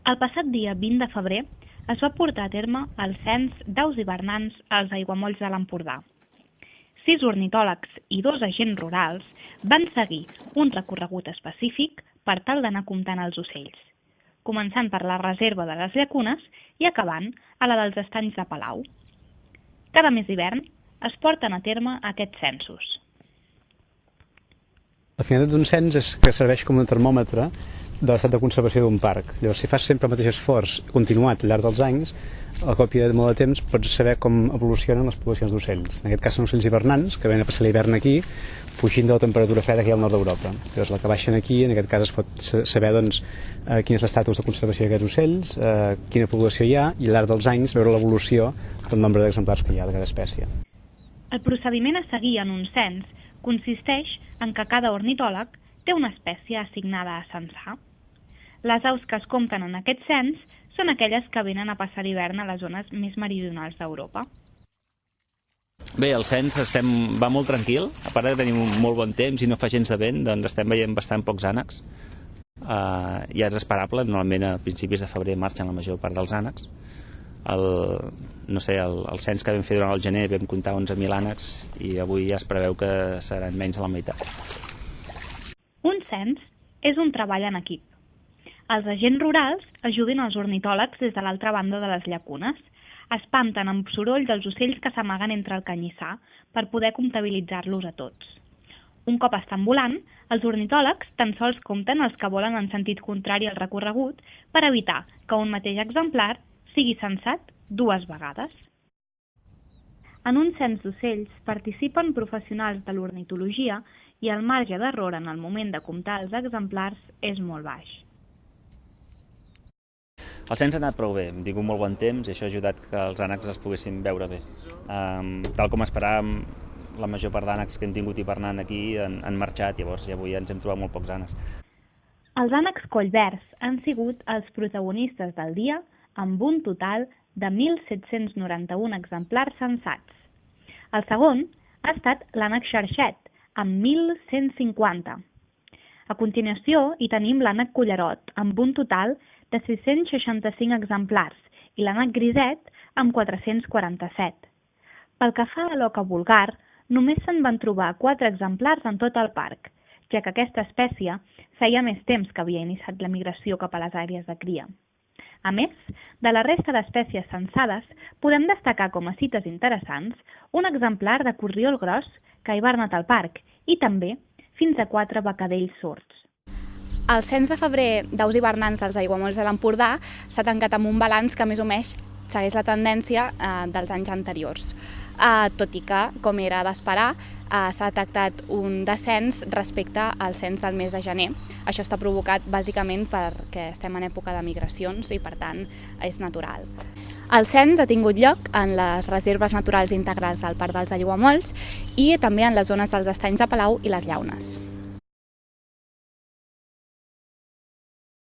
El passat dia 20 de febrer es va portar a terme el cens d'aus hivernants als aiguamolls de l'Empordà. 6 ornitòlegs i 2 agents rurals van seguir un recorregut específic per tal d'anar comptant els ocells, començant per la reserva de les llacunes i acabant a la dels estanys de Palau. Cada mes d'hivern es porten a terme aquests censos. La finalitat d'un cens és que serveix com un termòmetre de l'estat de conservació d'un parc. Llavors, si fas sempre el mateix esforç continuat al llarg dels anys, al cop de molt de temps pots saber com evolucionen les poblacions d'ocells. En aquest cas són ocells hivernants que venen a passar l'hivern aquí, fugint de la temperatura freda que hi ha al nord d'Europa. Llavors, la que baixen aquí, en aquest cas es pot saber quin és l'estatus de conservació d'aquests ocells, quina població hi ha, i al llarg dels anys veure l'evolució del nombre d'exemplars que hi ha de cada espècie. El procediment a seguir en un cens consisteix en que cada ornitòleg té una espècie assignada a censar. Les aus que es compten en aquest cens són aquelles que venen a passar l'hivern a les zones més meridionals d'Europa. Bé, el cens va molt tranquil, a part de tenir un molt bon temps i no fa gens de vent, doncs estem veient bastant pocs ànecs. Ja és esperable, normalment a principis de febrer marxen la major part dels ànecs. El cens que vam fer durant el gener vam comptar 11.000 ànecs i avui ja es preveu que seran menys de la meitat. Un cens és un treball en equip. Els agents rurals ajuden els ornitòlegs des de l'altra banda de les llacunes, espanten amb soroll dels ocells que s'amaguen entre el canyissar per poder comptabilitzar-los a tots. Un cop estan volant, els ornitòlegs tan sols compten els que volen en sentit contrari al recorregut per evitar que un mateix exemplar sigui censat 2 vegades. En un cens d'ocells participen professionals de l'ornitologia i el marge d'error en el moment de comptar els exemplars és molt baix. El cens ha anat prou bé, hem tingut molt bon temps i això ha ajudat que els ànecs els poguessin veure bé. Tal com esperàvem, la major part d'ànecs que hem tingut hivernant aquí han marxat, llavors avui ens hem trobat molt pocs ànecs. Els ànecs collverds han sigut els protagonistes del dia amb un total de 1.791 exemplars censats. El segon ha estat l'ànec xarxet, amb 1.150. A continuació hi tenim l'ànec cullerot, amb un total de 665 exemplars, i l'ànec griset amb 447. Pel que fa a l'oca vulgar, només se'n van trobar 4 exemplars en tot el parc, ja que aquesta espècie feia més temps que havia iniciat la migració cap a les àrees de cria. A més, de la resta d'espècies censades, podem destacar com a cites interessants un exemplar de corriol gros que ha hivernat al parc i també fins a 4 becadells sords. El cens de febrer d'aus hivernants dels aiguamolls de l'Empordà s'ha tancat amb un balanç que més o menys segueix la tendència dels anys anteriors. Tot i que, com era d'esperar, s'ha detectat un descens respecte al cens del mes de gener. Això està provocat bàsicament perquè estem en època de migracions i, per tant, és natural. El cens ha tingut lloc en les reserves naturals integrals del Parc dels Aiguamolls i també en les zones dels estanys de Palau i les Llaunes.